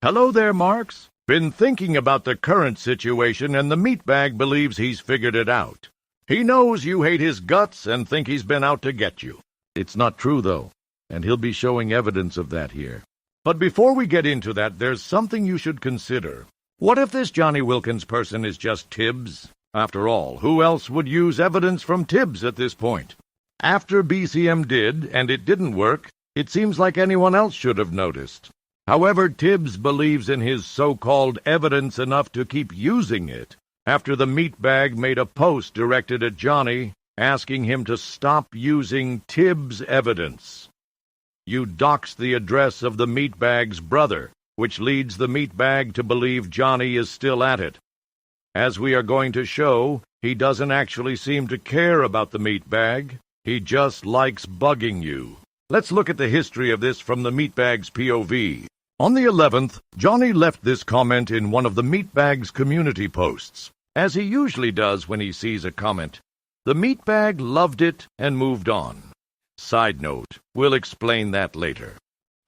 Hello there, Marx. Been thinking about the current situation, and the meatbag believes he's figured it out. He knows you hate his guts and think he's been out to get you. It's not true, though, and he'll be showing evidence of that here. But before we get into that, there's something you should consider. What if this Johnny Wilkins person is just Tibbz? After all, who else would use evidence from Tibbz at this point? After BCM did, and it didn't work, it seems like anyone else should have noticed. However, Tibbz believes in his so-called evidence enough to keep using it after the meatbag made a post directed at Jonny asking him to stop using Tibbz evidence. You doxed the address of the meatbag's brother, which leads the meatbag to believe Jonny is still at it. As we are going to show, he doesn't actually seem to care about the meatbag. He just likes bugging you. Let's look at the history of this from the meatbag's POV. On the 11th, Jonny left this comment in one of the meatbag's community posts, as he usually does when he sees a comment. The meatbag loved it and moved on. Side note, we'll explain that later.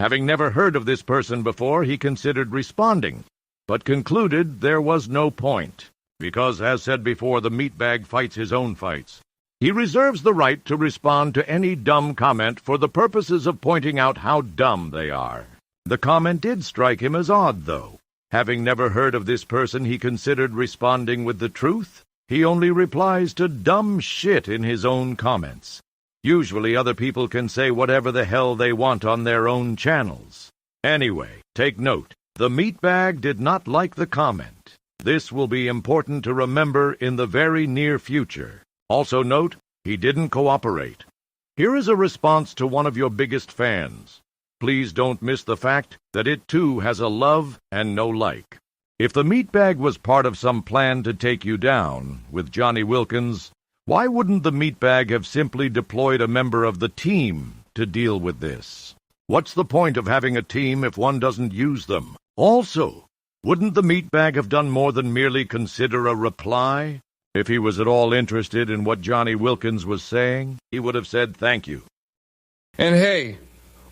Having never heard of this person before, he considered responding, but concluded there was no point, because, as said before, the meatbag fights his own fights. He reserves the right to respond to any dumb comment for the purposes of pointing out how dumb they are. The comment did strike him as odd, though. Having never heard of this person, he considered responding with the truth. He only replies to dumb shit in his own comments. Usually other people can say whatever the hell they want on their own channels. Anyway, take note. The meatbag did not like the comment. This will be important to remember in the very near future. Also note, he didn't cooperate. Here is a response to one of your biggest fans. Please don't miss the fact that it too has a love and no like. If the meatbag was part of some plan to take you down with Johnny Wilkins, why wouldn't the meatbag have simply deployed a member of the team to deal with this? What's the point of having a team if one doesn't use them? Also, wouldn't the meatbag have done more than merely consider a reply? If he was at all interested in what Johnny Wilkins was saying, he would have said thank you. And hey,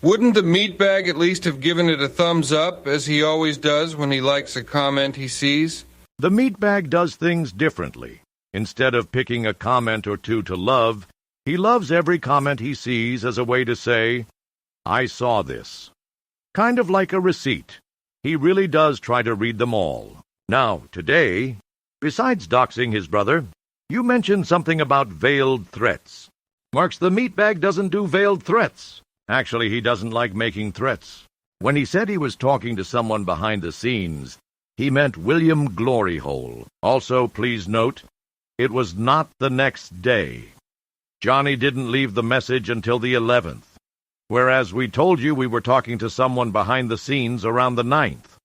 wouldn't the meatbag at least have given it a thumbs up, as he always does when he likes a comment he sees? The meatbag does things differently. Instead of picking a comment or two to love, he loves every comment he sees as a way to say, I saw this. Kind of like a receipt. He really does try to read them all. Now, today, besides doxing his brother, you mentioned something about veiled threats. Marx, the meatbag doesn't do veiled threats. Actually, he doesn't like making threats. When he said he was talking to someone behind the scenes, he meant William Gloryhole. Also, please note, it was not the next day. Jonny didn't leave the message until the 11th, whereas we told you we were talking to someone behind the scenes around the 9th.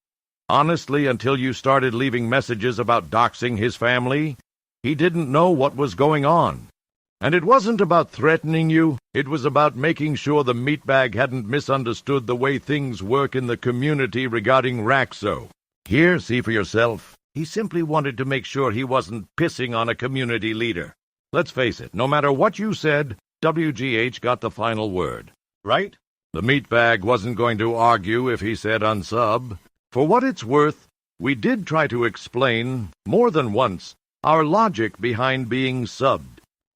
Honestly, until you started leaving messages about doxing his family, he didn't know what was going on. And it wasn't about threatening you, it was about making sure the meatbag hadn't misunderstood the way things work in the community regarding Raxo. Here, see for yourself. He simply wanted to make sure he wasn't pissing on a community leader. Let's face it, no matter what you said, WGH got the final word, right? The meatbag wasn't going to argue if he said unsub. For what it's worth, we did try to explain, more than once, our logic behind being subbed.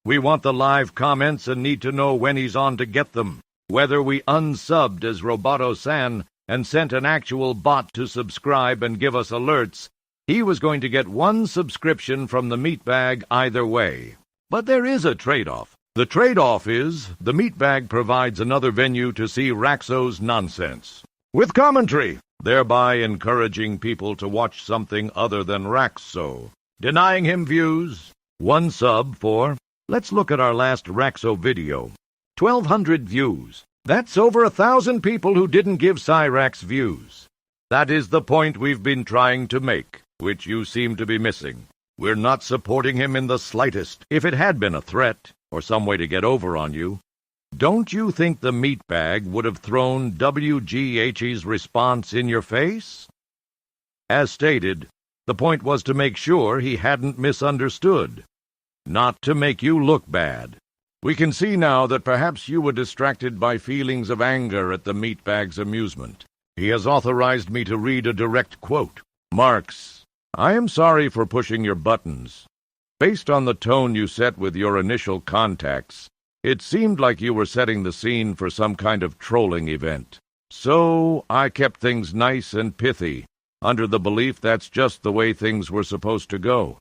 We want the live comments and need to know when he's on to get them. Whether we unsubbed as Roboto-san and sent an actual bot to subscribe and give us alerts, he was going to get one subscription from the meatbag either way. But there is a trade-off. The trade-off is the meatbag provides another venue to see Raxo's nonsense, with commentary, thereby encouraging people to watch something other than Raxo. Denying him views, one sub for... Let's look at our last Raxo video. 1,200 views. That's over 1,000 people who didn't give Cyrax views. That is the point we've been trying to make, which you seem to be missing. We're not supporting him in the slightest. If it had been a threat, or some way to get over on you, don't you think the meatbag would have thrown WGH's response in your face? As stated, the point was to make sure he hadn't misunderstood. Not to make you look bad. We can see now that perhaps you were distracted by feelings of anger at the meatbag's amusement. He has authorized me to read a direct quote. Marx, I am sorry for pushing your buttons. Based on the tone you set with your initial contacts, it seemed like you were setting the scene for some kind of trolling event. So I kept things nice and pithy, under the belief that's just the way things were supposed to go.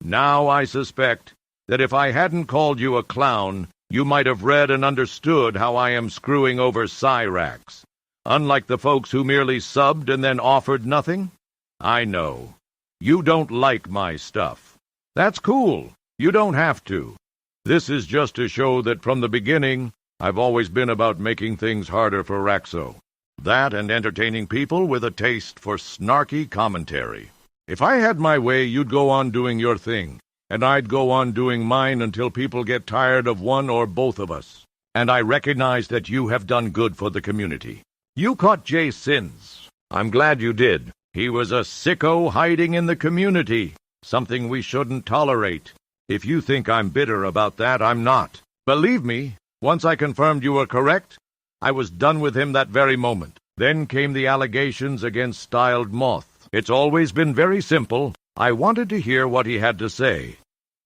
Now I suspect that if I hadn't called you a clown, you might have read and understood how I am screwing over Cyrax. Unlike the folks who merely subbed and then offered nothing. I know. You don't like my stuff. That's cool. You don't have to. This is just to show that from the beginning, I've always been about making things harder for Raxo. That and entertaining people with a taste for snarky commentary. If I had my way, you'd go on doing your thing, and I'd go on doing mine until people get tired of one or both of us. And I recognize that you have done good for the community. You caught Jay's sins. I'm glad you did. He was a sicko hiding in the community, something we shouldn't tolerate. If you think I'm bitter about that, I'm not. Believe me, once I confirmed you were correct, I was done with him that very moment. Then came the allegations against Styled Moth. It's always been very simple. I wanted to hear what he had to say.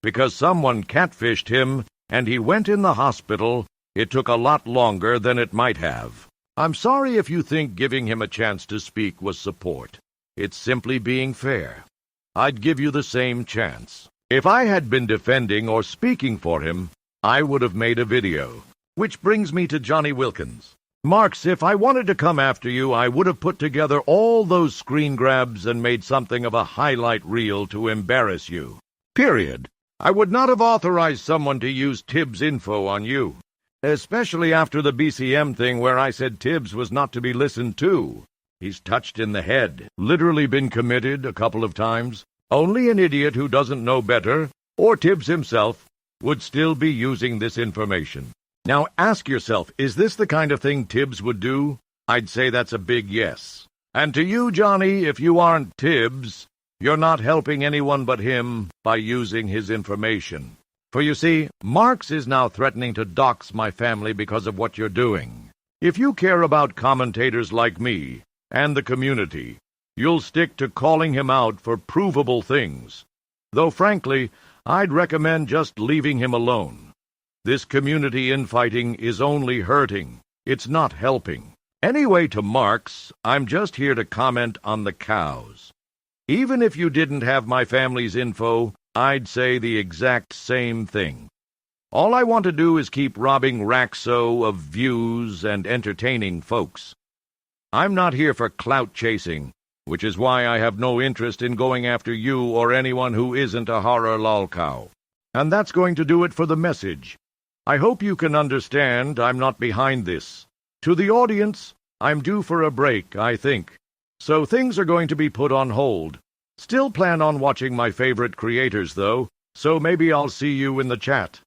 Because someone catfished him, and he went in the hospital, it took a lot longer than it might have. I'm sorry if you think giving him a chance to speak was support. It's simply being fair. I'd give you the same chance. If I had been defending or speaking for him, I would have made a video. Which brings me to Johnny Wilkins. Marx, if I wanted to come after you, I would have put together all those screen grabs and made something of a highlight reel to embarrass you. Period. I would not have authorized someone to use Tibbz info on you. Especially after the BCM thing where I said Tibbz was not to be listened to. He's touched in the head, literally been committed a couple of times. Only an idiot who doesn't know better, or Tibbz himself, would still be using this information. Now ask yourself, is this the kind of thing Tibbz would do? I'd say that's a big yes. And to you, Johnny, if you aren't Tibbz, you're not helping anyone but him by using his information. For you see, Marx is now threatening to dox my family because of what you're doing. If you care about commentators like me, and the community, you'll stick to calling him out for provable things. Though frankly, I'd recommend just leaving him alone. This community infighting is only hurting. It's not helping. Anyway, to Marx, I'm just here to comment on the cows. Even if you didn't have my family's info, I'd say the exact same thing. All I want to do is keep robbing Raxo of views and entertaining folks. I'm not here for clout chasing, which is why I have no interest in going after you or anyone who isn't a horror lolcow. And that's going to do it for the message. I hope you can understand I'm not behind this. To the audience, I'm due for a break, I think. So things are going to be put on hold. Still plan on watching my favorite creators, though, so maybe I'll see you in the chat.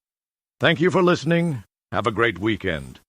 Thank you for listening. Have a great weekend.